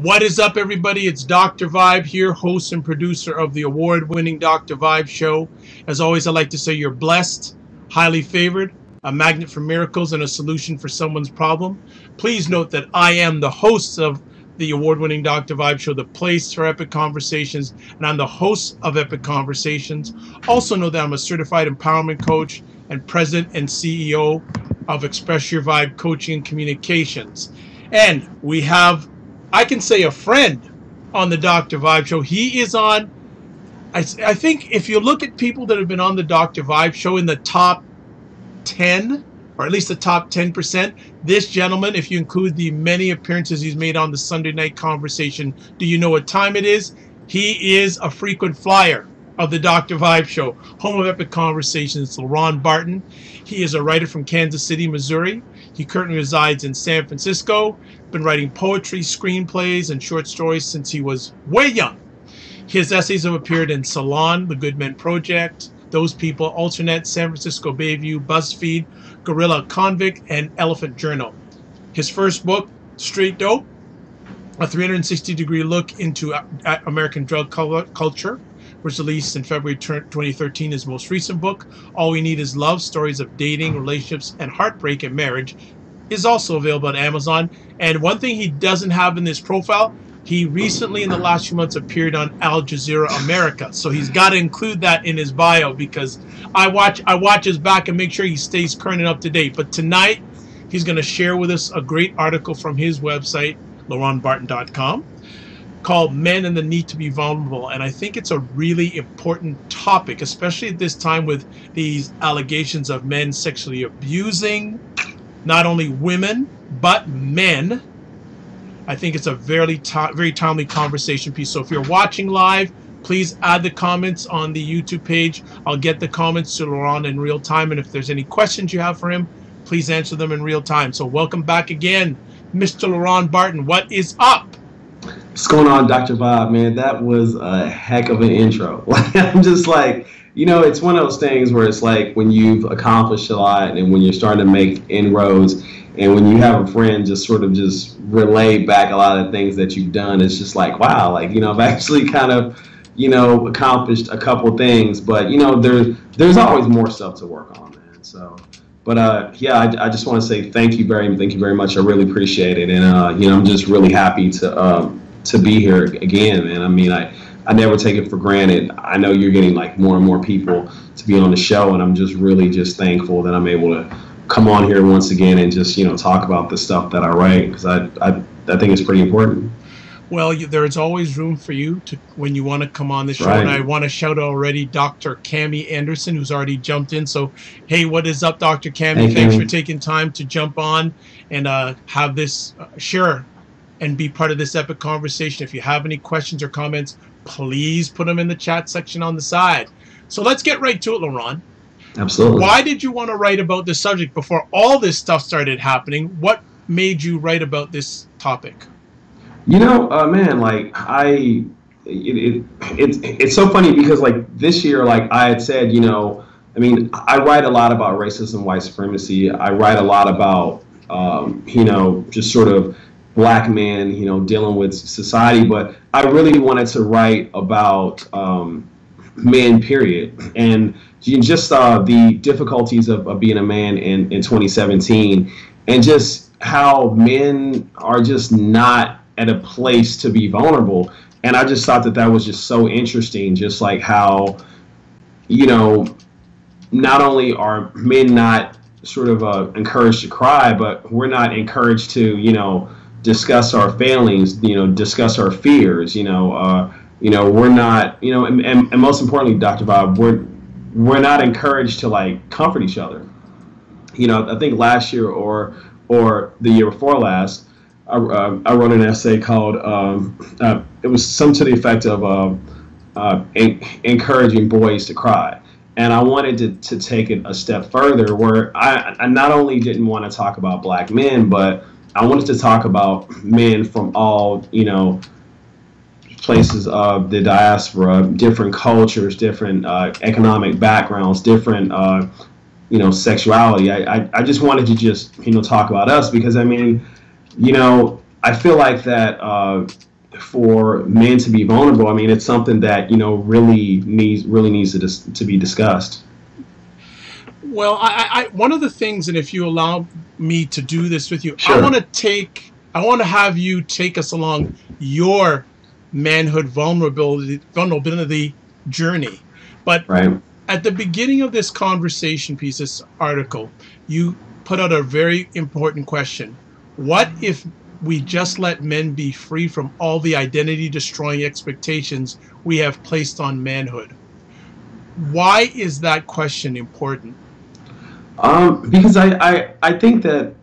What is up, everybody? It's Dr. Vibe here, host and producer of the award-winning Dr. Vibe show. As always, I like to say you're blessed, highly favored, a magnet for miracles, and a solution for someone's problem. Please note that I am the host of the award-winning Dr. Vibe show, the place for epic conversations, and I'm the host of Epic Conversations. Also know that I'm a certified empowerment coach and president and CEO of Express Your Vibe Coaching and Communications. And we have, I can say, a friend on the Dr. Vibe show. He is on, I think if you look at people that have been on the Dr. Vibe show in the top 10, or at least the top 10%, this gentleman, if you include the many appearances he's made on the Sunday Night Conversation, do you know what time it is? He is a frequent flyer of the Dr. Vibe show, home of Epic Conversations. LeRon Barton. He is a writer from Kansas City, Missouri. He currently resides in San Francisco. Been writing poetry, screenplays, and short stories since he was way young. His essays have appeared in Salon, The Good Men Project, Those People, Alternate, San Francisco Bayview, BuzzFeed, Gorilla Convict, and Elephant Journal. His first book, Straight Dope, a 360-degree look into American drug culture, was released in February 2013. His most recent book, All We Need Is Love, Stories of Dating, Relationships, and Heartbreak and Marriage, is also available on Amazon. And one thing he doesn't have in this profile, he recently in the last few months appeared on Al Jazeera America. So he's got to include that in his bio, because I watch his back and make sure he stays current and up to date. But tonight, he's going to share with us a great article from his website, LeRonBarton.com, called Men and the Need to Be Vulnerable. And I think it's a really important topic, especially at this time with these allegations of men sexually abusing not only women, but men. I think it's a very timely conversation piece. So if you're watching live, please add the comments on the YouTube page. I'll get the comments to LeRon in real time. And if there's any questions you have for him, please answer them in real time. So welcome back again, Mr. LeRon Barton. What is up? What's going on, Dr. Vibe, man? That was a heck of an intro. I'm just like, you know, it's one of those things where it's like when you've accomplished a lot and when you're starting to make inroads and when you have a friend just sort of just relay back a lot of things that you've done, it's just like, wow, like, you know, I've actually kind of, you know, accomplished a couple things, but, you know, there's always more stuff to work on, man. So, but yeah, I just want to say thank you very much. I really appreciate it. And, you know, I'm just really happy to be here again, man. I mean, I never take it for granted. I know you're getting like more and more people to be on the show, and I'm just really just thankful that I'm able to come on here once again and just, you know, talk about the stuff that I write, because I think it's pretty important. Well, there's always room for you to when you want to come on the show. Right. And I want to shout out already Dr. Cami Anderson, who's already jumped in. So, hey, what is up, Dr. Cami? Hey, Thanks Cami. for taking time to jump on and have this share and be part of this epic conversation. If you have any questions or comments, please put them in the chat section on the side. So let's get right to it, LeRon. Absolutely. Why did you want to write about this subject before all this stuff started happening? What made you write about this topic? You know, man, like it's so funny because like this year, like I had said, you know, I mean, I write a lot about racism, white supremacy. I write a lot about, you know, just sort of black men, you know, dealing with society. But I really wanted to write about men, period. And you just saw the difficulties of being a man in 2017, and just how men are just not at a place to be vulnerable. And I just thought that was just so interesting, just like how, you know, not only are men not sort of encouraged to cry, but we're not encouraged to, you know, discuss our failings, you know, discuss our fears, you know, we're not, you know, and most importantly, Dr. Bob, we're not encouraged to like comfort each other. You know, I think last year or the year before last, I wrote an essay called, it was some to the effect of encouraging boys to cry. And I wanted to take it a step further, where I not only didn't want to talk about black men, but I wanted to talk about men from all, you know, places of the diaspora, different cultures, different economic backgrounds, different, you know, sexuality. I just wanted to just, you know, talk about us, because I mean, you know, I feel like that for men to be vulnerable, I mean, it's something that, you know, really needs to be discussed. Well, I one of the things, and if you allow me to do this with you, Sure. I want to have you take us along your manhood vulnerability journey. But Right. at the beginning of this conversation piece, this article, you put out a very important question. What if we just let men be free from all the identity destroying expectations we have placed on manhood? Why is that question important? Because I think that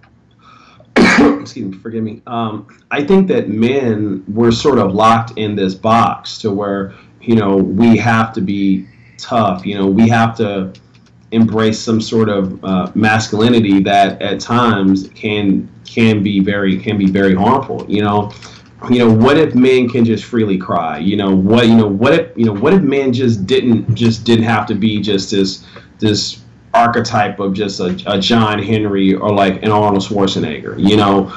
excuse me, forgive me. I think that men were sort of locked in this box to where, you know, we have to be tough. You know, we have to embrace some sort of masculinity that at times can be very harmful. You know, what if men can just freely cry? What if men just didn't have to be just this archetype of just a John Henry or like an Arnold Schwarzenegger? You know,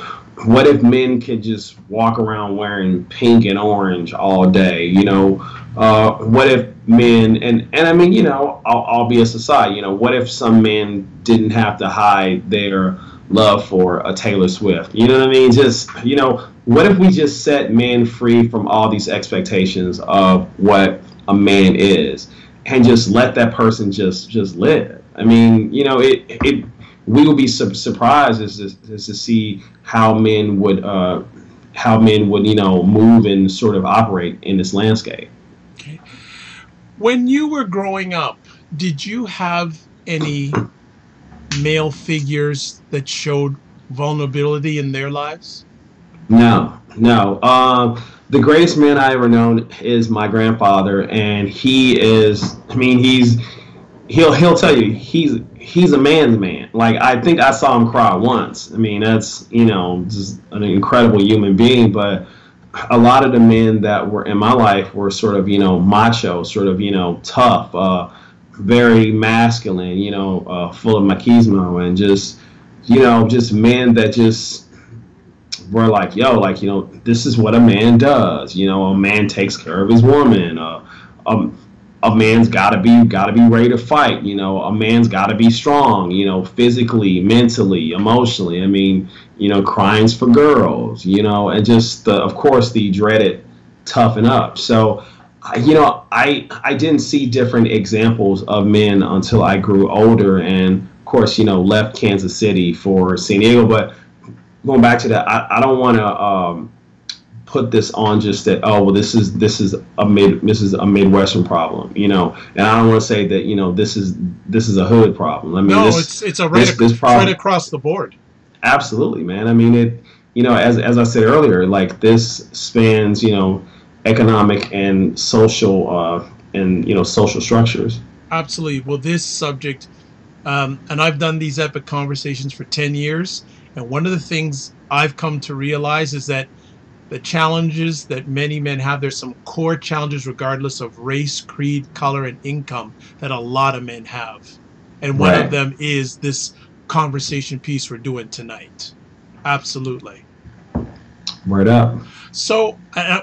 what if men could just walk around wearing pink and orange all day? You know, what if men, and I mean, you know, I'll be a society. You know, what if some men didn't have to hide their love for a Taylor Swift? You know what I mean? Just, you know, what if we just set men free from all these expectations of what a man is, and just let that person just live? I mean, you know, we will be surprised as to see how men would you know, move and sort of operate in this landscape. Okay. When you were growing up, did you have any male figures that showed vulnerability in their lives? No. The greatest man I ever known is my grandfather, and he is. I mean, he'll tell you he's a man's man. Like, I think I saw him cry once. I mean, that's, you know, just an incredible human being. But a lot of the men that were in my life were sort of, you know, macho, sort of, you know, tough, very masculine, you know, full of machismo, and just, you know, just men that just were like, yo, like, you know, this is what a man does. You know, a man takes care of his woman. A man's gotta be ready to fight. You know, a man's gotta be strong. You know, physically, mentally, emotionally. I mean, you know, crying's for girls. You know, and just of course the dreaded toughen up. So, you know, I didn't see different examples of men until I grew older, and of course, you know, left Kansas City for San Diego. But going back to that, I don't want to put this on just that, oh, well, this is a Midwestern problem, you know, and I don't want to say that, you know, this is a hood problem. I mean, no, it's a right across the board. Absolutely, man. I mean, it, you know, as I said earlier, like, this spans, you know, economic and social social structures. Absolutely. Well, this subject, and I've done these epic conversations for 10 years, and one of the things I've come to realize is that the challenges that many men have, there's some core challenges regardless of race, creed, color, and income that a lot of men have. And one of them is this conversation piece we're doing tonight. Absolutely. Word up. So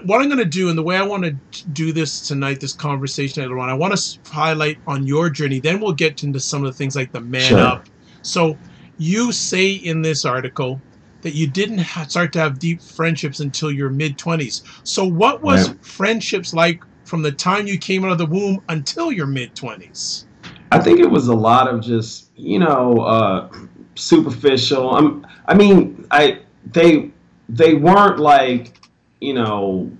what I'm going to do, and the way I want to do this tonight, this conversation later on, I want to highlight on your journey. Then we'll get into some of the things like the man up. So you say in this article that you didn't start to have deep friendships until your mid-20s. So what was friendships like from the time you came out of the womb until your mid-20s? I think it was a lot of just, you know, superficial. I mean, they weren't like, you know,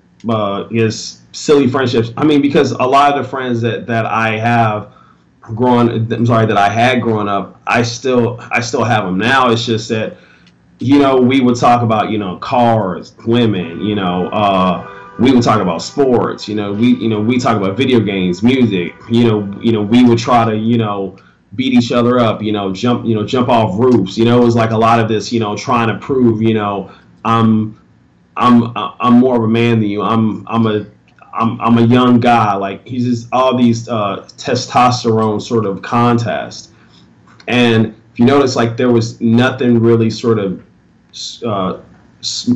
just silly friendships. I mean, because a lot of the friends that I have that I had growing up, I still have them now. It's just that, you know, we would talk about, you know, cars, women, you know, we would talk about sports, you know, we talk about video games, music, you know, we would try to, you know, beat each other up, you know, jump off roofs. You know, it was like a lot of this, you know, trying to prove, you know, I'm more of a man than you. I'm a young guy. Like, he's just all these testosterone sort of contests. And if you notice, like, there was nothing really sort of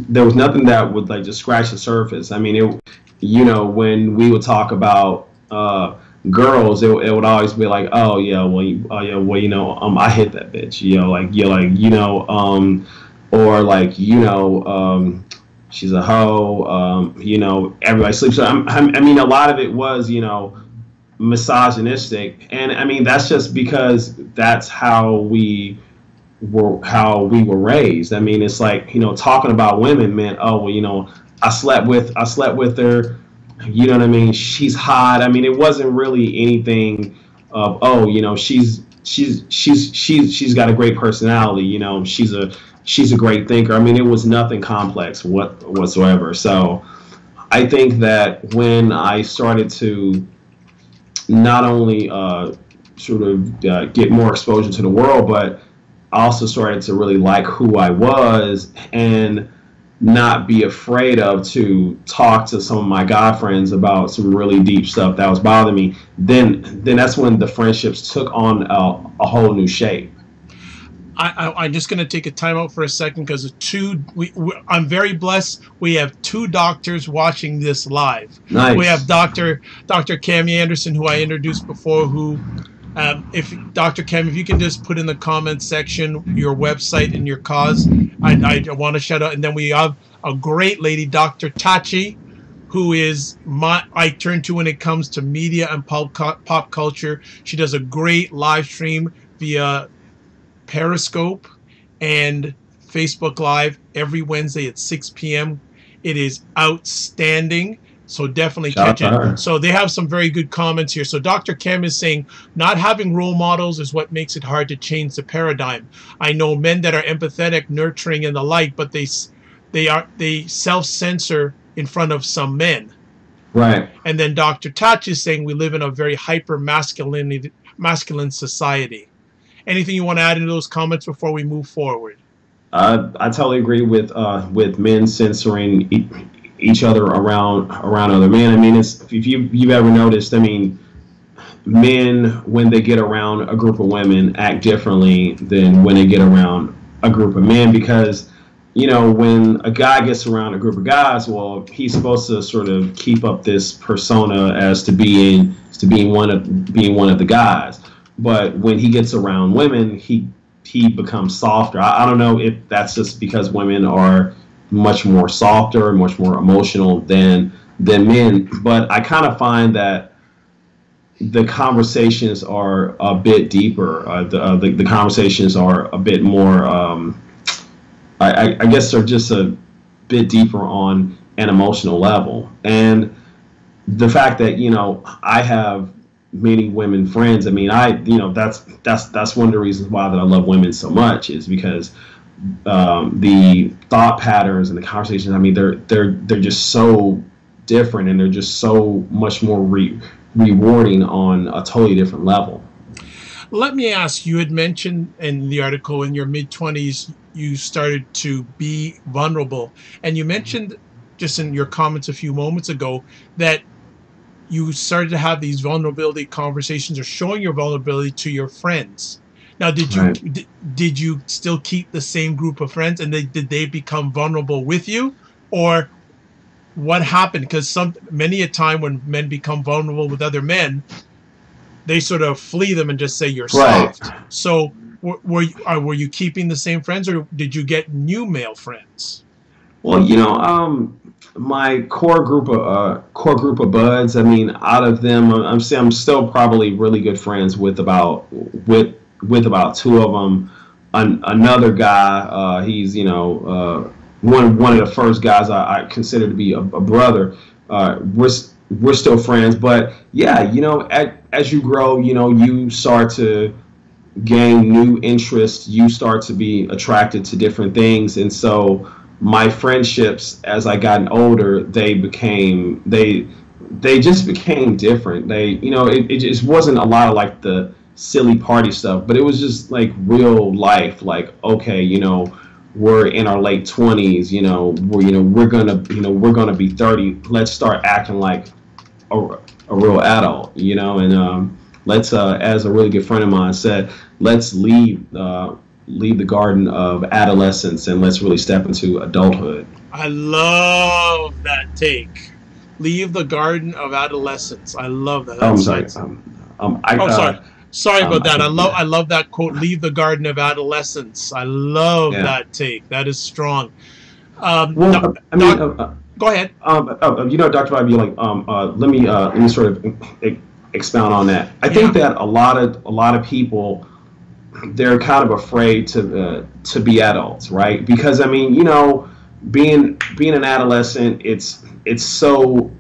there was nothing that would like just scratch the surface. I mean, when we would talk about girls, it would always be like, oh yeah, well, I hit that bitch, or like, she's a hoe, everybody sleeps. So I mean, a lot of it was, misogynistic, and I mean, that's just because that's how we were raised. I mean, it's like, talking about women meant, oh well, I slept with her, you know what I mean, she's hot. I mean, it wasn't really anything of, oh, she's got a great personality, she's a great thinker. I mean, it was nothing complex whatsoever. So I think that when I started to not only get more exposure to the world, but I also started to really like who I was and not be afraid to talk to some of my guy friends about some really deep stuff that was bothering me, then that's when the friendships took on a whole new shape. I'm just going to take a time out for a second because I'm very blessed. We have two doctors watching this live. Nice. We have Dr. Cami Anderson, who I introduced before, who if Dr. Cam, if you can just put in the comments section your website and your cause, I want to shout out. And then we have a great lady, Dr. Tachi, who is I turn to when it comes to media and pop culture. She does a great live stream via Periscope and Facebook Live every Wednesday at 6 p.m. It is outstanding. So definitely catch it. So they have some very good comments here. So Dr. Kem is saying, not having role models is what makes it hard to change the paradigm. I know men that are empathetic, nurturing, and the like, but they self-censor in front of some men. Right. And then Dr. Touch is saying we live in a very masculine society. Anything you want to add into those comments before we move forward? I totally agree with men censoring each other around other men. I mean, if you've ever noticed, I mean, men, when they get around a group of women, act differently than when they get around a group of men, because when a guy gets around a group of guys, well, he's supposed to sort of keep up this persona as to being one of the guys. But when he gets around women, he becomes softer. I don't know if that's just because women are much more softer and much more emotional than men, but I kind of find that the conversations are a bit deeper. The conversations are a bit more, I guess they're just a bit deeper on an emotional level. And the fact that, I have many women friends, I mean, that's one of the reasons why that I love women so much, is because the thought patterns and the conversations, I mean, they're just so different, and they're just so much more rewarding on a totally different level. Let me ask, you had mentioned in the article in your mid-20s you started to be vulnerable, and you mentioned just in your comments a few moments ago that you started to have these vulnerability conversations or showing your vulnerability to your friends. Now, did you still keep the same group of friends, and did they become vulnerable with you, or what happened? Because many a time when men become vulnerable with other men, they sort of flee them and just say you're soft. So were you keeping the same friends, or did you get new male friends? Well, my core group of buds, I mean, out of them, I'm still probably really good friends with about two of them. Another guy, he's one of the first guys I consider to be a brother. We're still friends, but yeah, as you grow, you start to gain new interests. You start to be attracted to different things, and so my friendships, as I gotten older, they just became different. It just wasn't a lot of like the silly party stuff, but it was just like real life. Like, okay, we're in our late 20s. We're gonna be 30. Let's start acting like a real adult. And let's, as a really good friend of mine said, let's leave leave the garden of adolescence and let's really step into adulthood. I love that take. Leave the garden of adolescence. I love that. Oh, I'm That's, sorry. that's sorry. Sorry about that. Yeah. I love that quote. Leave the garden of adolescence. I love Yeah. that take. That is strong. Well, I mean, Go ahead. Dr. Vibe, you like, let me sort of expound on that. I think that a lot of people, they're kind of afraid to be adults, right? Because I mean, being an adolescent, it's so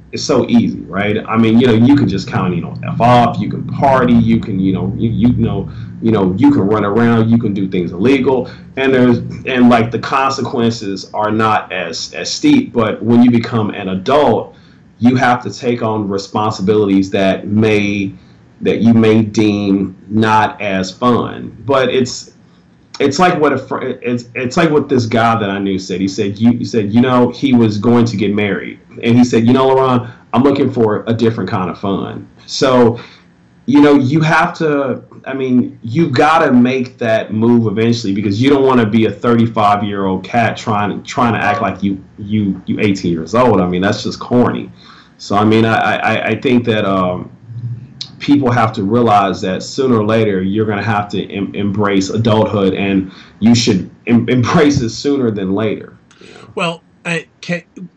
easy, right? I mean, you can just kind of, F off, you can party, you can, you can run around, you can do things illegal, and like the consequences are not as steep. But when you become an adult, you have to take on responsibilities that you may deem not as fun. But it's like it's like what this guy that I knew said. He said he was going to get married, and he said, LeRon, I'm looking for a different kind of fun. So you have to. I mean, you got to make that move eventually, because you don't want to be a 35-year-old cat trying to act like you 18 years old. I mean, that's just corny. So I mean, I think that people have to realize that sooner or later you're going to have to embrace adulthood, and you should embrace it sooner than later. Well,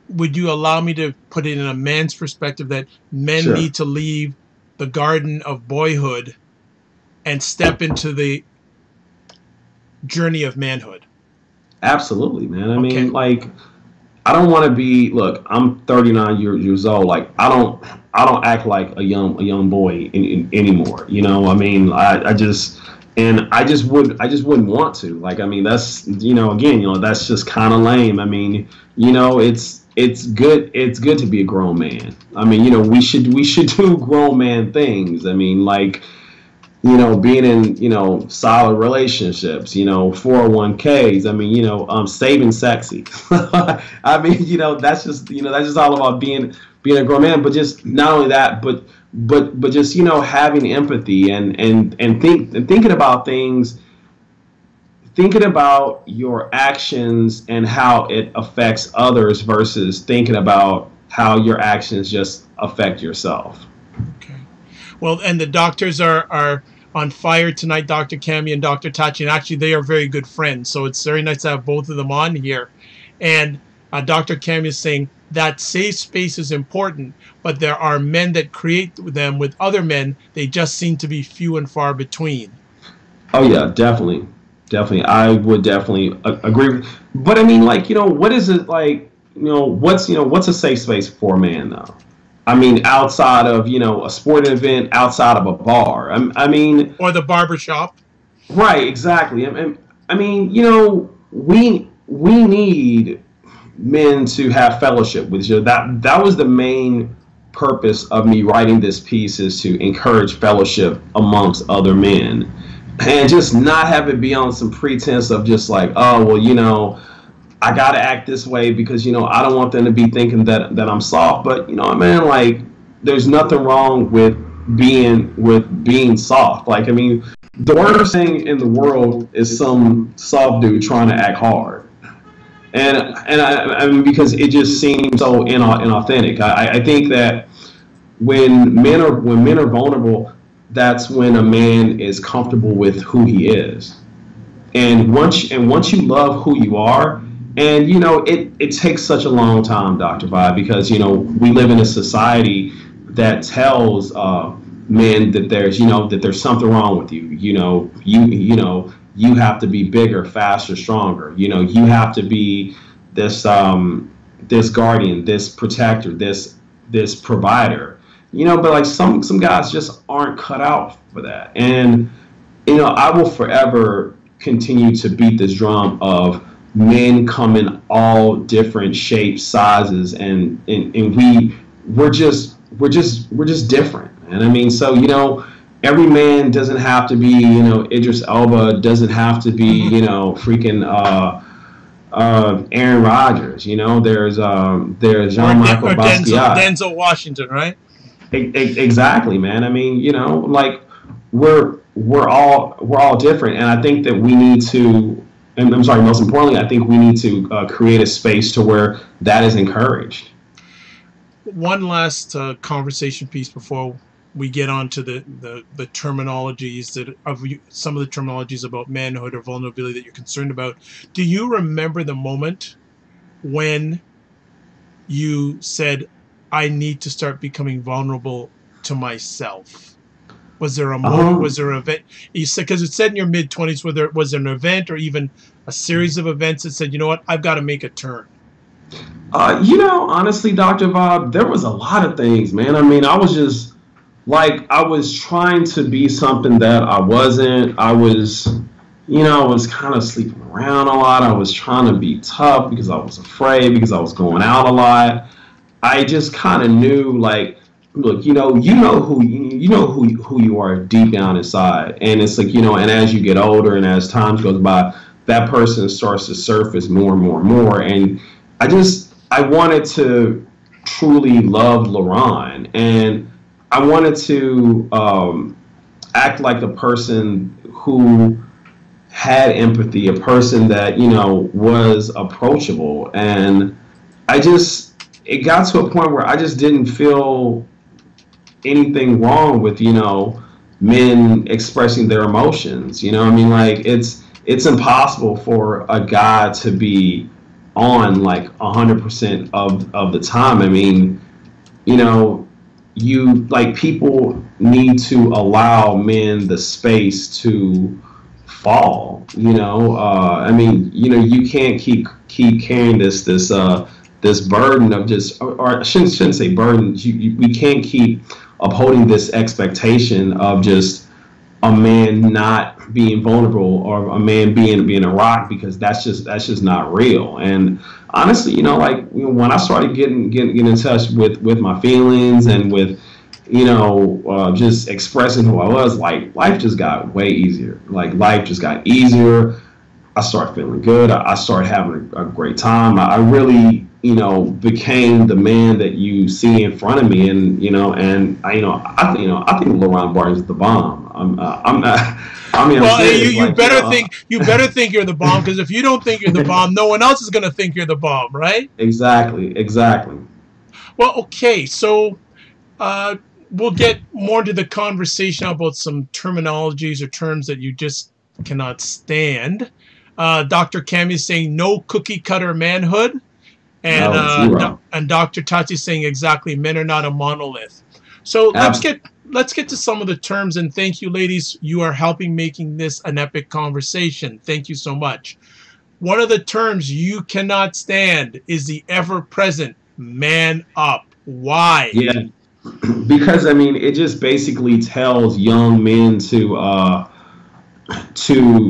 would you allow me to put it in a man's perspective that men Sure. need to leave the garden of boyhood and step into the journey of manhood? Absolutely, man. I Okay. mean, like, I don't want to be. Look, I'm 39 years old. Like, I don't act like a young boy anymore. I mean, I just wouldn't want to. Like, I mean, that's again, that's just kind of lame. I mean, it's good to be a grown man. I mean, we should do grown man things. I mean, like, being in, solid relationships, 401ks. I mean, saving sexy. I mean, that's just all about being a grown man. But just not only that, but just, having empathy and thinking about things, thinking about your actions and how it affects others versus thinking about how your actions just affect yourself. Okay. Well, and the doctors are on fire tonight, Dr. Cami and Dr. Tachi, and actually they are very good friends. So it's very nice to have both of them on here. And Dr. Cami is saying that safe space is important, but there are men that create them with other men. They just seem to be few and far between. Oh yeah, definitely. I would definitely agree. But I mean, like, what is it like? What's a safe space for a man though? I mean, outside of, a sporting event, outside of a bar. I mean, or the barber shop. Right, exactly. I mean, we need men to have fellowship with each other. That was the main purpose of me writing this piece, is to encourage fellowship amongst other men, and just not have it be on some pretense of just like, oh, well, I gotta act this way because I don't want them to be thinking that I'm soft. But man, like, there's nothing wrong with being soft. Like, I mean, the worst thing in the world is some soft dude trying to act hard, and I mean, because it just seems so inauthentic. I think that when men are vulnerable, that's when a man is comfortable with who he is, and once you love who you are. And, it takes such a long time, Dr. Vibe, because, we live in a society that tells men that there's something wrong with you. You have to be bigger, faster, stronger. You have to be this guardian, this protector, this provider. But like some guys just aren't cut out for that. And, I will forever continue to beat this drum of men come in all different shapes, sizes, and we're just different. And I mean, so every man doesn't have to be Idris Elba, doesn't have to be freaking Aaron Rodgers. There's Jean-Michael Basquiat, Denzel Washington, right? Exactly, man. I mean, like we're we're all different, and I think that we need to. And I'm sorry. Most importantly, I think we need to create a space to where that is encouraged. One last conversation piece before we get on to the terminologies that some of the terminologies about manhood or vulnerability that you're concerned about. Do you remember the moment when you said, I need to start becoming vulnerable to myself? Was there a moment, was there an event? You said, because it said in your mid-20s, whether it was an event or even a series of events that said, you know what, I've got to make a turn. Honestly, Dr. Bob, there was a lot of things, man. I mean, I was just like, I was trying to be something that I wasn't. I was kind of sleeping around a lot. I was trying to be tough because I was afraid, because I was going out a lot. I just kind of knew, like, look, who you are deep down inside, and it's like, and as you get older and as time goes by, that person starts to surface more and more and more. And I wanted to truly love LeRon, and I wanted to act like a person who had empathy, a person that was approachable, and it got to a point where I just didn't feel anything wrong with men expressing their emotions. I mean, like, it's impossible for a guy to be on like 100% of the time. I mean, people need to allow men the space to fall. I mean, you can't keep carrying this burden of just, or I shouldn't say burden. We can't keep upholding this expectation of just a man not being vulnerable or a man being a rock, because that's just not real. And honestly, when I started getting in touch with my feelings and with just expressing who I was, like, life just got way easier. Like, life just got easier. I started feeling good. I started having a great time. I really became the man that you see in front of me, and I think LeRon Barton is the bomb. I'm not. I mean, well, you better think you're the bomb, because if you don't think you're the bomb, no one else is going to think you're the bomb, right? Exactly. Well, okay, so we'll get more into the conversation about some terminologies or terms that you just cannot stand. Dr. Cami is saying no cookie cutter manhood. And Dr. Tati saying exactly, men are not a monolith. So let's get to some of the terms, and thank you, ladies. You are helping making this an epic conversation. Thank you so much. One of the terms you cannot stand is the ever-present man up. Why? Yeah, because I mean, it just basically tells young men to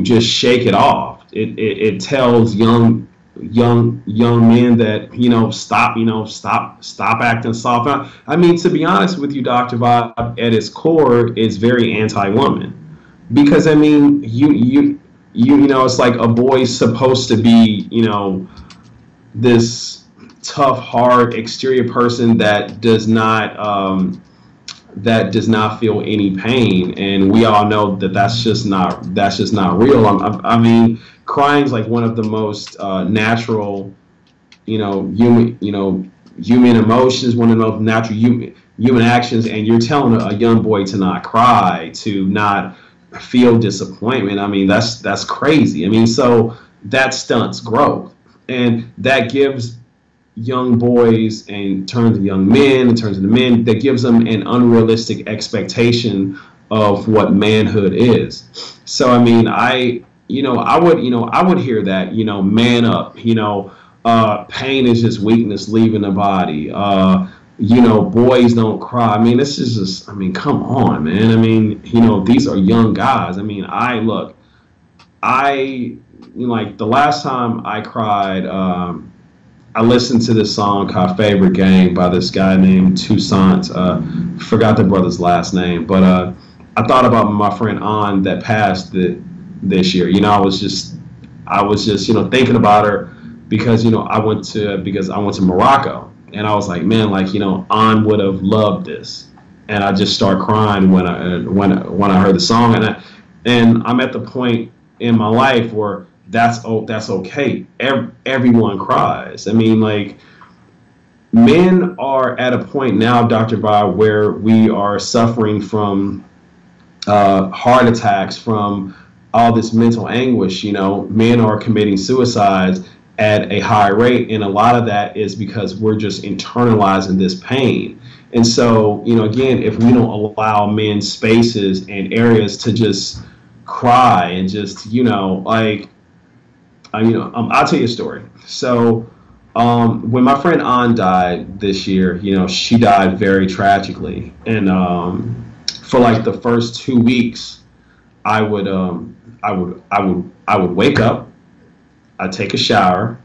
just shake it off. It tells young men that stop acting soft. I mean, to be honest with you, Dr. Bob, at its core, it's very anti-woman, because I mean, it's like a boy's supposed to be this tough, hard exterior person that does not feel any pain, and we all know that that's just not real. I mean, crying is like one of the most natural, human emotions, one of the most natural human actions, and you're telling a young boy to not cry, to not feel disappointment. I mean, that's crazy. I mean, so that stunts growth, and that gives young boys, in terms of young men, in terms of the men, that gives them an unrealistic expectation of what manhood is. So I mean, I would hear that, man up, pain is just weakness leaving the body. Boys don't cry. I mean, this is just, I mean, come on, man. I mean, these are young guys. I mean, like the last time I cried, I listened to this song called Favorite Game by this guy named Toussaint. Forgot the brother's last name, but I thought about my friend An that passed this year. I was just thinking about her because I went to Morocco, and I was like, man, like An would have loved this. and I just start crying when I heard the song, and I'm at the point in my life where that's okay. Everyone cries. I mean, like, men are at a point now, Dr. Vibe, where we are suffering from heart attacks, from all this mental anguish. You know, men are committing suicides at a high rate, and a lot of that is because we're just internalizing this pain. And so, you know, again, if we don't allow men spaces and areas to just cry and just, you know, like, I'll tell you a story. So when my friend Ann died this year, you know, she died very tragically. And for like the first 2 weeks, I would wake up, I'd take a shower,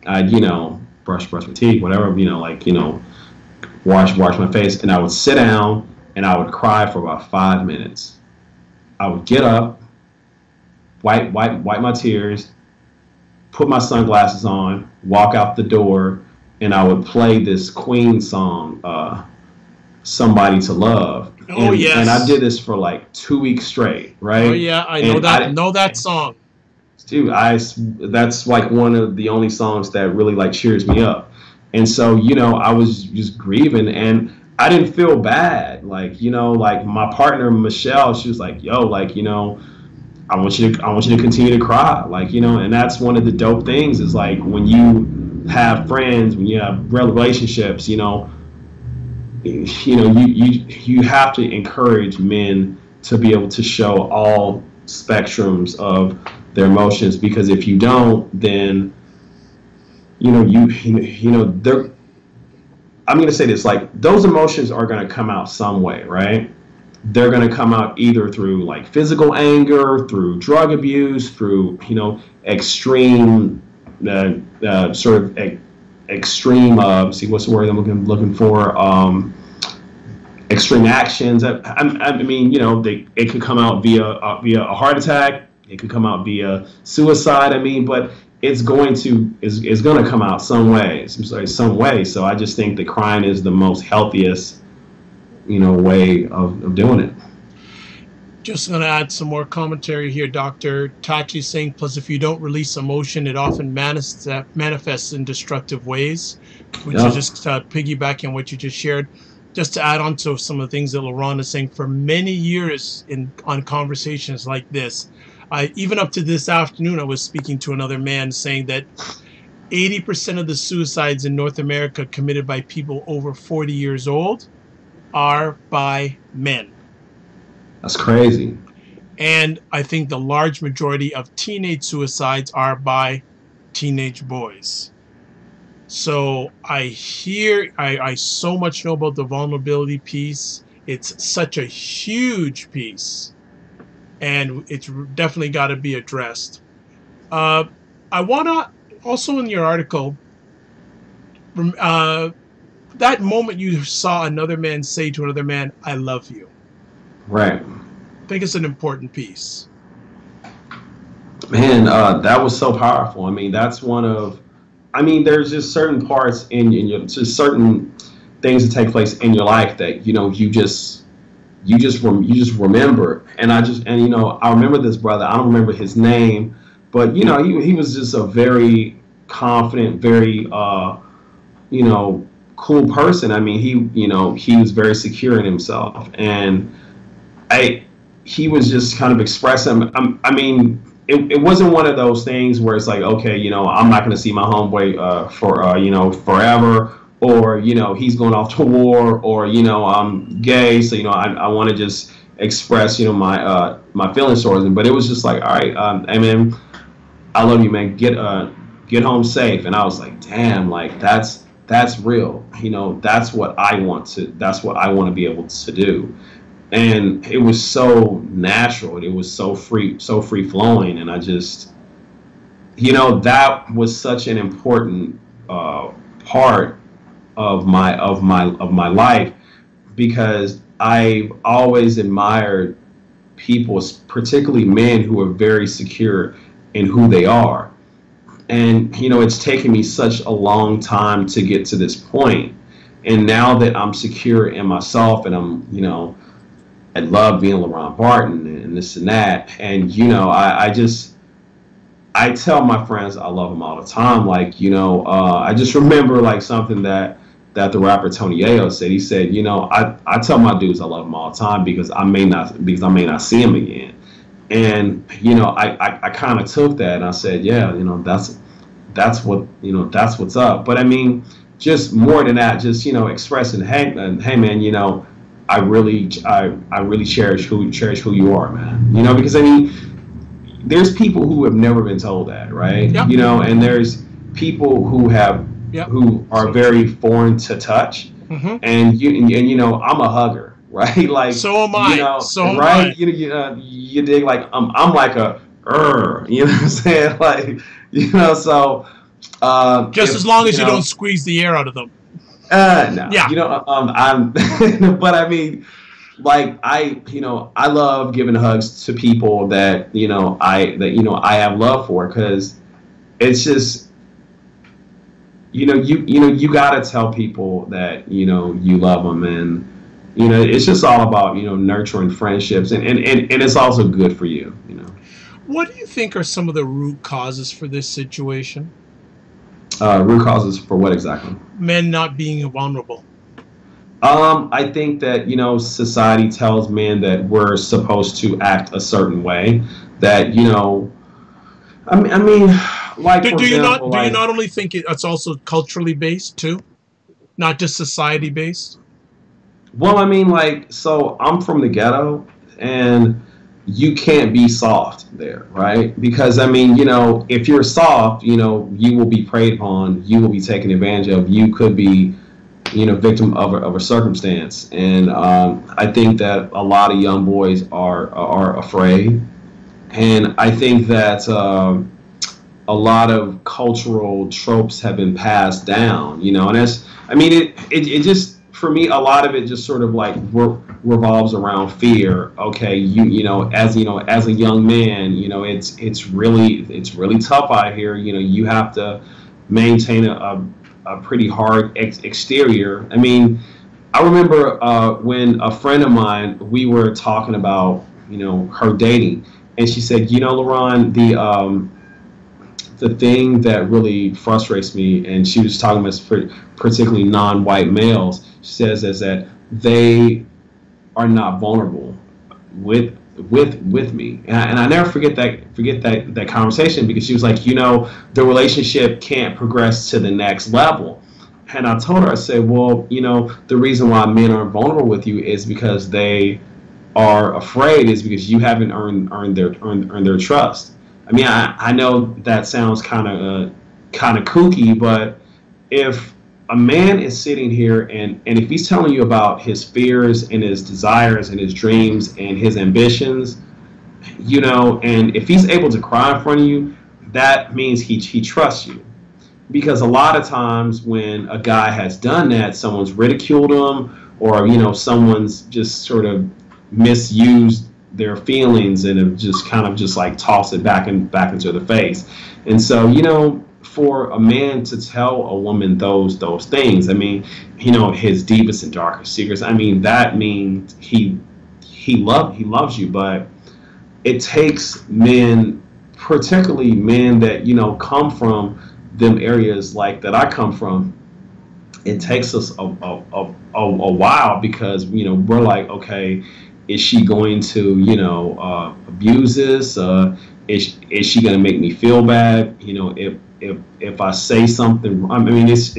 I'd, you know, brush my teeth, whatever, you know, like, you know, wash my face, and I would sit down and I would cry for about 5 minutes. I would get up, wipe my tears, put my sunglasses on, walk out the door, and I would play this Queen song, Somebody to Love. Oh, yes. And I did this for like 2 weeks straight, right? Oh, yeah, I know that song. Dude, that's like one of the only songs that really like cheers me up. And so, you know, I was just grieving, and I didn't feel bad. Like, you know, like my partner, Michelle, she was like, yo, like, you know, I want you to continue to cry. Like, you know, and that's one of the dope things is like when you have friends, when you have relationships, you have to encourage men to be able to show all spectrums of their emotions, because if you don't, then I'm going to say this, like, those emotions are going to come out some way, right? They're going to come out either through like physical anger, through drug abuse, through, you know, extreme extreme see, what's the word I'm looking for, extreme actions. I mean, you know, it could come out via a heart attack, it could come out via suicide. I mean, but it's going to come out some way. So I just think that crying is the most healthiest, you know, way of doing it. Just going to add some more commentary here, Dr. Tachi saying, plus if you don't release emotion, it often manifests in destructive ways, which is just piggybacking what you just shared. Just to add on to some of the things that LeRon is saying, for many years on conversations like this, even up to this afternoon, I was speaking to another man saying that 80% of the suicides in North America committed by people over 40 years old are by men. That's crazy. And I think the large majority of teenage suicides are by teenage boys. So I so much know about the vulnerability piece. It's such a huge piece, and it's definitely got to be addressed. I want to also, in your article, that moment you saw another man say to another man, "I love you." Right. I think it's an important piece. Man, that was so powerful. I mean, that's one of, I mean, there's just certain parts in your, just certain things that take place in your life that, you know, you just remember. And you know, I remember this brother. I don't remember his name, but, you know, he was just a very confident, very, you know, cool person. I mean, he was very secure in himself, and he was just kind of expressing. I mean, it wasn't one of those things where it's like, okay, you know, I'm not going to see my homeboy for you know, forever, or, you know, he's going off to war, or, you know, I'm gay, so, you know, I want to just express, you know, my feelings towards him. But it was just like, all right, I mean, I love you, man. Get home safe. And I was like, damn, like that's real. You know, that's what I want to be able to do. And it was so natural. It was so free flowing. And I just, you know, that was such an important part of my life, because I've always admired people, particularly men, who are very secure in who they are. And, you know, it's taken me such a long time to get to this point. And now that I'm secure in myself, and I'm, I love being LeRon Barton and this and that. And, I tell my friends I love them all the time. Like, I just remember like something that the rapper Tony Ayo said. He said, I tell my dudes I love them all the time because I may not see them again. And, I kind of took that and I said, yeah, that's what's up. But I mean, just more than that, just, expressing, hey man, I really cherish who you are, man. Because I mean, there's people who have never been told that, right? Yep. And there's people who are very foreign to touch. Mm-hmm. And I'm a hugger, right? Like, so am I. So am right? I. You dig, like I'm like a you know what I'm saying? Like, so just as long as you don't squeeze the air out of them. No. Yeah. I'm but I mean, like I love giving hugs to people that I have love for, because it's just you gotta tell people that you love them, and it's just all about nurturing friendships, and it's also good for you. What do you think are some of the root causes for this situation? Root causes for what exactly? Men not being vulnerable. I think that society tells men that we're supposed to act a certain way. That I mean, like do you not only think it's also culturally based too, not just society based? Well, I mean, like, so I'm from the ghetto, and you can't be soft there, right? Because I mean, if you're soft, you will be preyed upon, you will be taken advantage of, you could be victim of a circumstance. And I think that a lot of young boys are afraid, and I think that a lot of cultural tropes have been passed down, and that's, I mean, it just, for me, a lot of it just sort of like revolves around fear. Okay, as a young man, it's really tough out here. You have to maintain a pretty hard exterior. I mean, I remember when a friend of mine, we were talking about her dating, and she said, LeRon, the thing that really frustrates me, and she was talking about particularly non-white males, she says, is that they are not vulnerable with me, and I never forget that conversation, because she was like, the relationship can't progress to the next level. And I told her, I said, well, the reason why men aren't vulnerable with you is because they are afraid, is because you haven't earned their trust. I mean, I know that sounds kind of kooky, but if a man is sitting here and if he's telling you about his fears and his desires and his dreams and his ambitions, and if he's able to cry in front of you, that means he trusts you. Because a lot of times when a guy has done that, someone's ridiculed him, or someone's just sort of misused their feelings and have just kind of just like tossed it back into the face. And so for a man to tell a woman those things, I mean, his deepest and darkest secrets, I mean, that means he loves you. But it takes men, particularly men that come from them areas like that I come from. It takes us a while, because we're like, okay, is she going to abuse this? Is she going to make me feel bad? If I say something, I mean, it's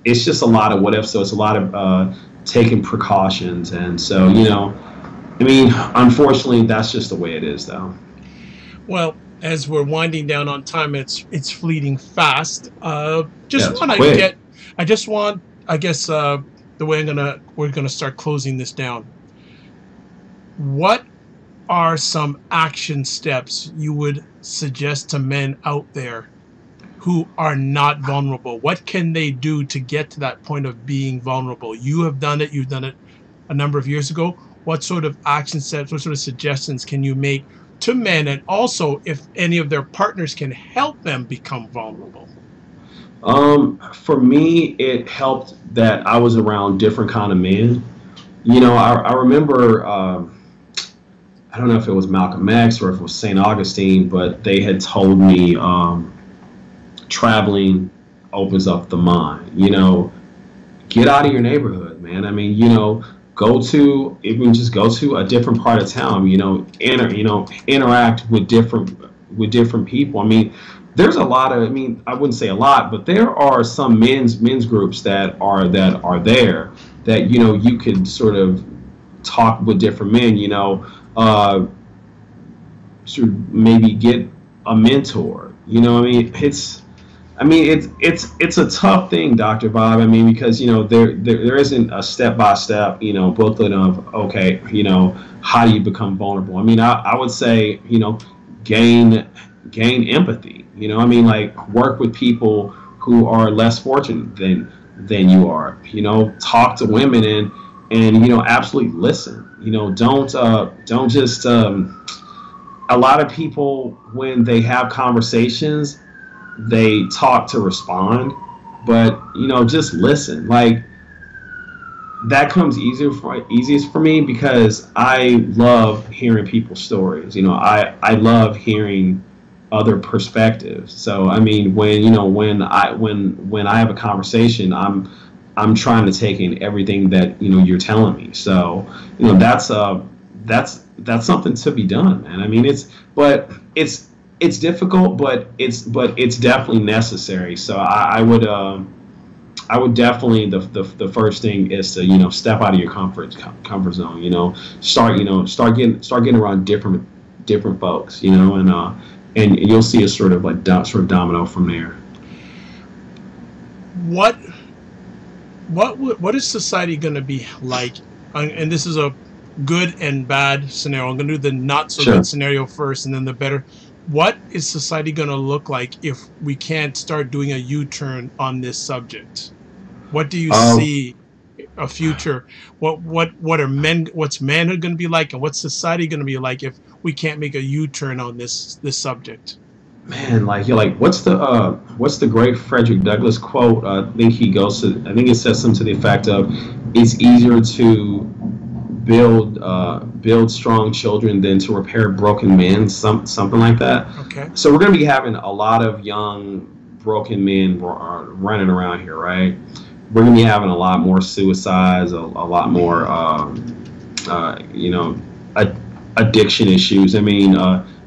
just a lot of what if. So it's a lot of taking precautions, and so I mean, unfortunately, that's just the way it is, though. Well, as we're winding down on time, it's fleeting fast. I guess the way we're gonna start closing this down. What are some action steps you would suggest to men out there who are not vulnerable? What can they do to get to that point of being vulnerable? You have done it. You've done it a number of years ago. What sort of action steps, what sort of suggestions can you make to men, and also if any of their partners can help them become vulnerable? For me, it helped that I was around different kind of men. You know, I remember, I don't know if it was Malcolm X or if it was St. Augustine, but they had told me traveling opens up the mind. You know, get out of your neighborhood, man. I mean, you know, go to even just go to a different part of town. Interact with different people. I mean, there's a lot of. I mean, I wouldn't say a lot, but there are some men's groups that are there that you could sort of talk with different men. To maybe get a mentor. It's a tough thing, Dr. Bob. I mean, because there isn't a step by step booklet of okay, how do you become vulnerable. I mean, I would say gain empathy. Like work with people who are less fortunate than you are. Talk to women and absolutely listen. Don't just a lot of people, when they have conversations, they talk to respond, but just listen. Like that comes easiest for me because I love hearing people's stories. I love hearing other perspectives. So I mean, when I have a conversation, I'm trying to take in everything that you're telling me. So that's something to be done, man. I mean, it's difficult, but it's definitely necessary. So I would definitely the first thing is to step out of your comfort zone. Start getting around different folks. And you'll see a sort of domino from there. What is society going to be like? And this is a good and bad scenario. I'm going to do the not so good scenario first, and then the better. What is society going to look like if we can't start doing a U-turn on this subject? What do you see a future? What's manhood going to be like, and what's society going to be like if we can't make a U-turn on this subject? Man, what's the great Frederick Douglass quote? I think it says something to the effect of, "It's easier to build strong children than to repair broken men," something like that. Okay. So we're going to be having a lot of young broken men running around here, right? We're going to be having a lot more suicides, a lot more addiction issues. I mean,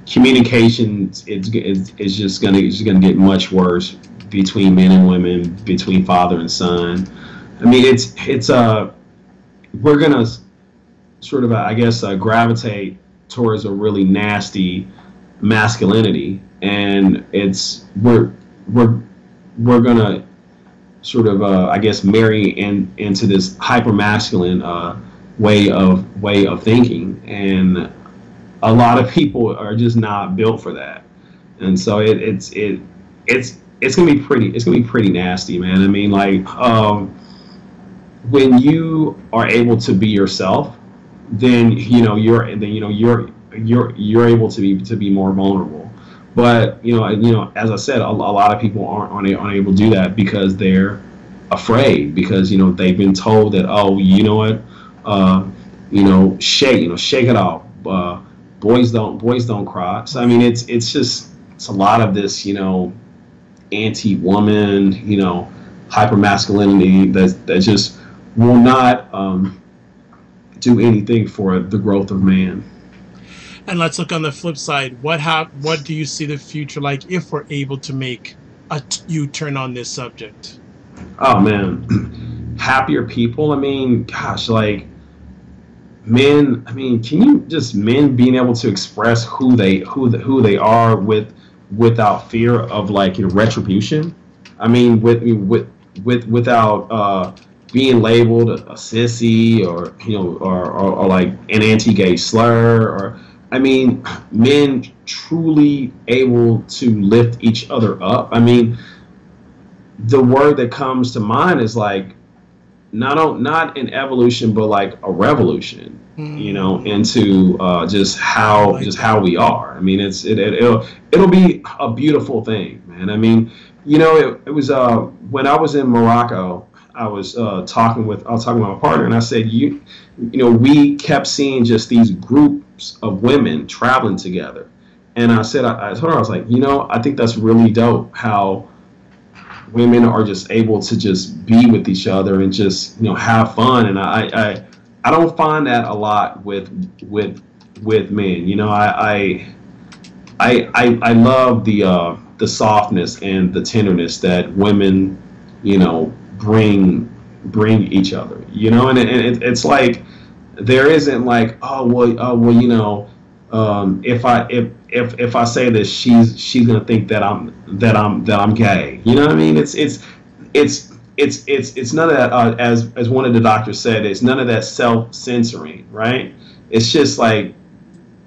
communication is just going to get much worse between men and women, between father and son. I mean, we're going to sort of, I guess, gravitate towards a really nasty masculinity, and we're gonna sort of, I guess, marry into this hyper masculine way of thinking, and a lot of people are just not built for that, and so it's gonna be pretty nasty, man. I mean, when you are able to be yourself, then you're able to be more vulnerable. But as I said, a lot of people aren't able to do that because they're afraid, because they've been told that, oh, you know what, shake it off. Boys don't cry. So I mean, it's a lot of this anti-woman, hyper masculinity that just will not do anything for the growth of man. And let's look on the flip side. What do you see the future like if we're able to make a U-turn on this subject? Oh man, happier people. I mean, gosh, like men. I mean, can you just men being able to express who they are without fear of retribution? I mean, without being labeled a sissy or like an anti-gay slur, or I mean, men truly able to lift each other up. I mean, the word that comes to mind is not an evolution, but like a revolution, into just how we are. I mean, it'll be a beautiful thing, man. I mean, You know, it was when I was in Morocco. I was talking with my partner, and I said, you know, we kept seeing just these groups of women traveling together, and I said, I told her, I was like, you know, I think that's really dope how women are just able to just be with each other and just, you know, have fun, and I don't find that a lot with men. You know, I love the softness and the tenderness that women, you know, bring each other. You know, and it's like there isn't like, well, you know, if I say this, she's gonna think that I'm gay. You know what I mean? It's none of that. As one of the doctors said, it's none of that self-censoring, right? It's just like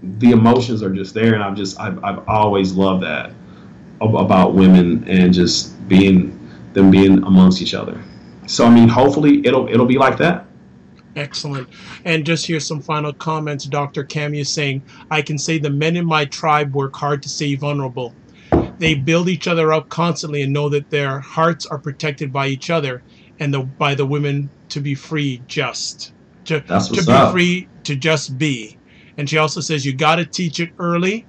the emotions are just there, and I've always loved that about women and just being amongst each other. So I mean, hopefully it'll be like that. Excellent. And just here's some final comments. Dr. Cammy is saying, I can say the men in my tribe work hard to stay vulnerable. They build each other up constantly and know that their hearts are protected by each other and by the women to be free, That's to what's be up. free, to just be. And she also says, you got to teach it early.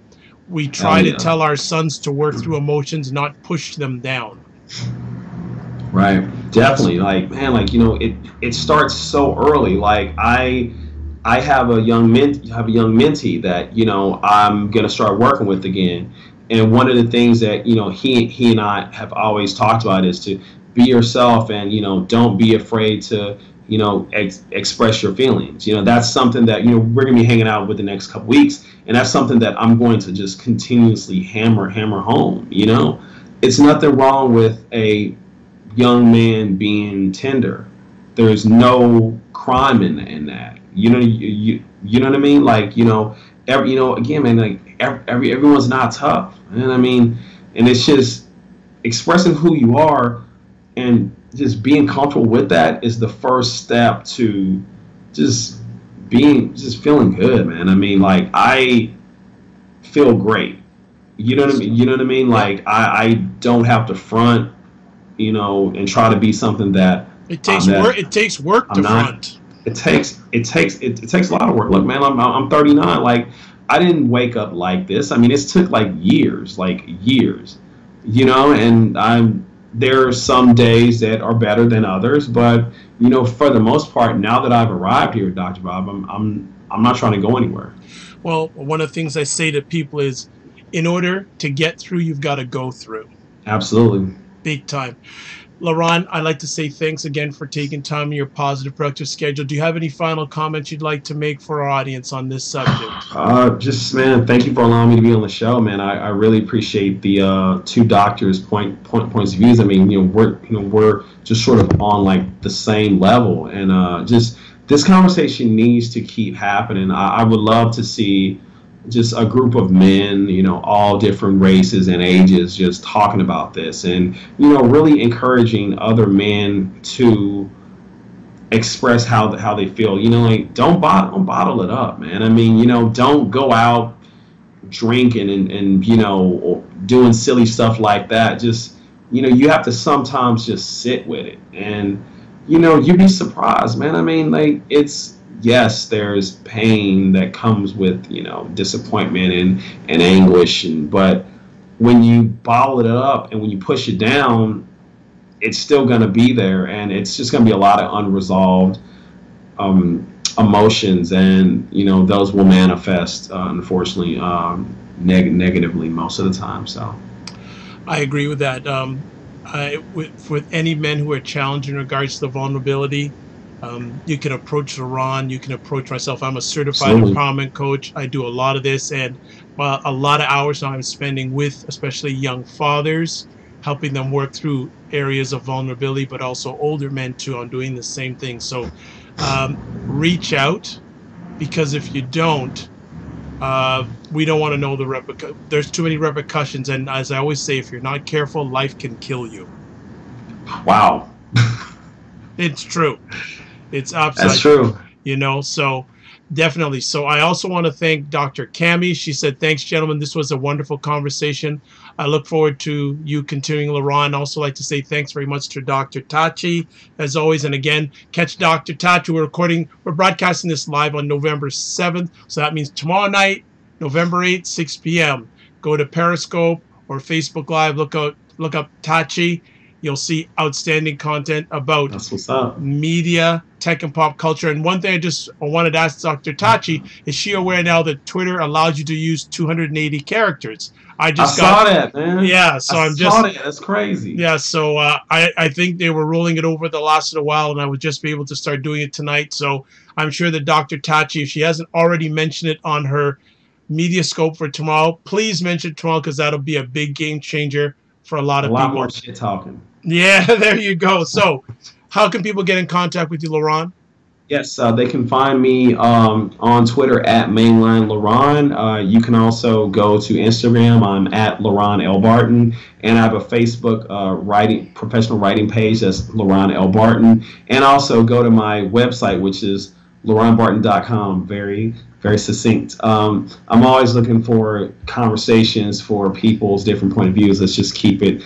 We Hell try to yeah. tell our sons to work through emotions, not push them down. Right. Yes. Definitely. Like, man, like, you know, it starts so early. Like I have a young mentee that, you know, I'm gonna start working with again. And one of the things that, you know, he and I have always talked about is to be yourself, and, you know, don't be afraid to, you know, express your feelings. You know, that's something that, you know, we're gonna be hanging out with the next couple weeks, and that's something that I'm going to just continuously hammer home. You know, it's nothing wrong with a young man being tender. There's no crime in that. You know, you know what I mean? Like, you know, you know, again, man, like everyone's not tough. And I mean, and it's just expressing who you are and just being comfortable with that is the first step to just just feeling good, man. I mean, like I feel great. You know what I mean? You know what I mean? Yeah. Like I don't have to front, you know, and try to be something that It takes work. It takes work I'm to not. front. It takes a lot of work. Look, man, I'm 39. Like I didn't wake up like this. I mean, it took like years, you know. And there are some days that are better than others, but you know, for the most part, now that I've arrived here, Dr. Bob, I'm not trying to go anywhere. Well, one of the things I say to people is, in order to get through, you've got to go through. Absolutely. Big time. LeRon, I'd like to say thanks again for taking time in your positive, productive schedule. Do you have any final comments you'd like to make for our audience on this subject? Just man, thank you for allowing me to be on the show, man. I really appreciate the two doctors' points of views. I mean, you know, we're just sort of on like the same level, and just this conversation needs to keep happening. I would love to see just a group of men, you know, all different races and ages, just talking about this, and you know, really encouraging other men to express how they feel. You know, like don't bottle it up, man. I mean, you know, don't go out drinking and you know, or doing silly stuff like that. Just, you know, you have to sometimes just sit with it, and you know, you'd be surprised, man. I mean, like it's yes, there's pain that comes with, you know, disappointment and anguish, and but when you bottle it up and when you push it down, it's still going to be there, and it's just going to be a lot of unresolved emotions, and you know, those will manifest unfortunately negatively most of the time. So I agree with that. With any men who are challenged in regards to the vulnerability, you can approach LeRon, you can approach myself. I'm a certified absolutely. empowerment coach. I do a lot of this, and a lot of hours now I'm spending with especially young fathers, helping them work through areas of vulnerability, but also older men too. I'm doing the same thing. So reach out, because if you don't, we don't want to know the there's too many repercussions. And as I always say, if you're not careful, life can kill you. Wow. It's true. It's That's upside, true. you know. So Definitely. So I also want to thank Dr. Cami. She said, thanks, gentlemen. This was a wonderful conversation. I look forward to you continuing, LeRon. Also like to say thanks very much to Dr. Tachi, as always. And again, catch Dr. Tachi. We're broadcasting this live on November 7th. So that means tomorrow night, November 8th, 6 p.m. Go to Periscope or Facebook Live. Look up Tachi. You'll see outstanding content about That's what's up. Media, tech, and pop culture. And one thing I wanted to ask Dr. Tachi, is she aware now that Twitter allows you to use 280 characters? I saw that, man. Yeah, so I saw that. That's crazy. Yeah, so I think they were rolling it over the last little while, and I would just be able to start doing it tonight. So I'm sure that Dr. Tachi, if she hasn't already mentioned it on her media scope for tomorrow, please mention it tomorrow, because that'll be a big game changer for a lot of people. A lot more shit talking. Yeah, there you go. So how can people get in contact with you, LeRon? Yes, they can find me on Twitter at Mainline LeRon. You can also go to Instagram. I'm at LeRon L. Barton. And I have a Facebook professional writing page. That's LeRon L. Barton. And also go to my website, which is LeRonBarton.com. Very, very succinct. I'm always looking for conversations for people's different point of views. Let's just keep it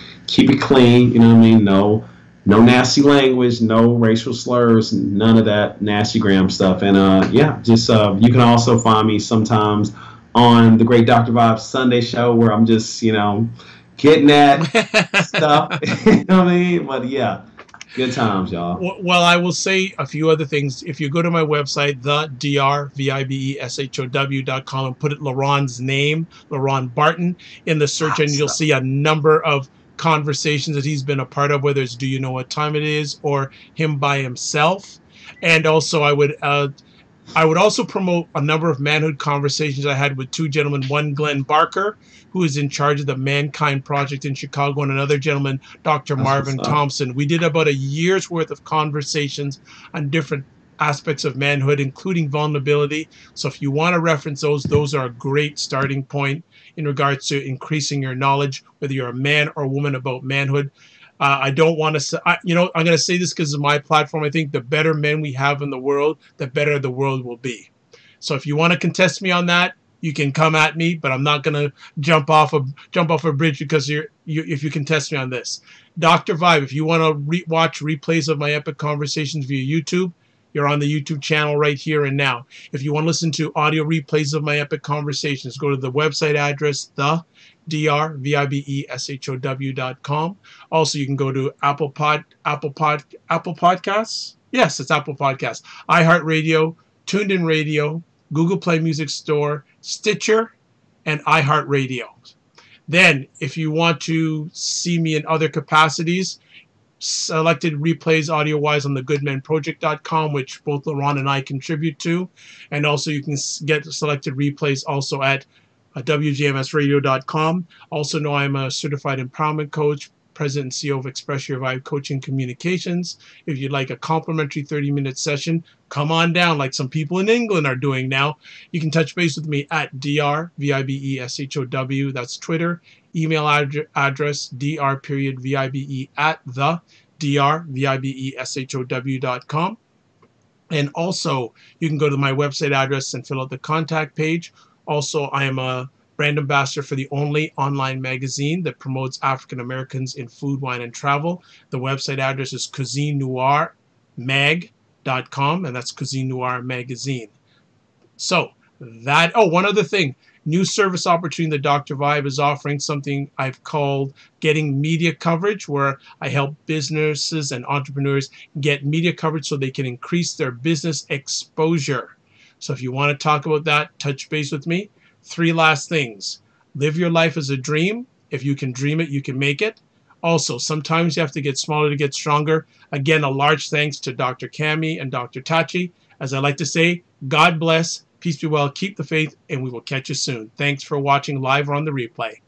clean. You know what I mean? No nasty language, no racial slurs, none of that nasty gram stuff. And yeah, just you can also find me sometimes on the Great Dr. Vibe Sunday show, where I'm just, getting at stuff. You know what I mean? But yeah. Good times, y'all. Well, I will say a few other things. If you go to my website, thedrvibeshow.com, and put it LeRon's name, LeRon Barton, in the search, and you'll see a number of conversations that he's been a part of, whether it's Do You Know What Time It Is or him by himself. And also I would also promote a number of manhood conversations I had with two gentlemen, one Glenn Barker, who is in charge of the Mankind Project in Chicago, and another gentleman, Dr. Marvin Thompson. We did about a year's worth of conversations on different aspects of manhood, including vulnerability. So if you want to reference those are a great starting point in regards to increasing your knowledge, whether you're a man or a woman, about manhood. I don't want to say, I'm going to say this because of my platform. I think the better men we have in the world, the better the world will be. So if you want to contest me on that, you can come at me, but I'm not going to jump off a bridge because if you contest me on this. Dr. Vibe, if you want to watch replays of my epic conversations via YouTube, you're on the YouTube channel right here and now. If you want to listen to audio replays of my epic conversations, go to the website address, thedrvibeshow.com. Also, you can go to Apple Podcasts. Yes, it's Apple Podcasts. iHeartRadio, TuneIn Radio, Google Play Music Store, Stitcher, and iHeartRadio. Then, if you want to see me in other capacities, selected replays audio-wise on the goodmenproject.com, which both LeRon and I contribute to. And also you can get selected replays also at wgmsradio.com. Also know I'm a certified empowerment coach, president and CEO of Express Your Vibe Coaching Communications. If you'd like a complimentary 30-minute session, come on down like some people in England are doing now. You can touch base with me at drvibeshow. That's Twitter. Email address dr.vibe@thedrvibeshow.com. And also, you can go to my website address and fill out the contact page. Also, I am a brand ambassador for the only online magazine that promotes African Americans in food, wine, and travel. The website address is cuisinenoirmag.com, and that's Cuisine Noir Magazine. So, one other thing. New service opportunity that Dr. Vibe is offering, something I've called Getting Media Coverage, where I help businesses and entrepreneurs get media coverage so they can increase their business exposure. So if you want to talk about that, touch base with me. 3 last things. Live your life as a dream. If you can dream it, you can make it. Also, sometimes you have to get smaller to get stronger. Again, a large thanks to Dr. Cami and Dr. Tachi. As I like to say, God bless. Peace be well, keep the faith, and we will catch you soon. Thanks for watching live or on the replay.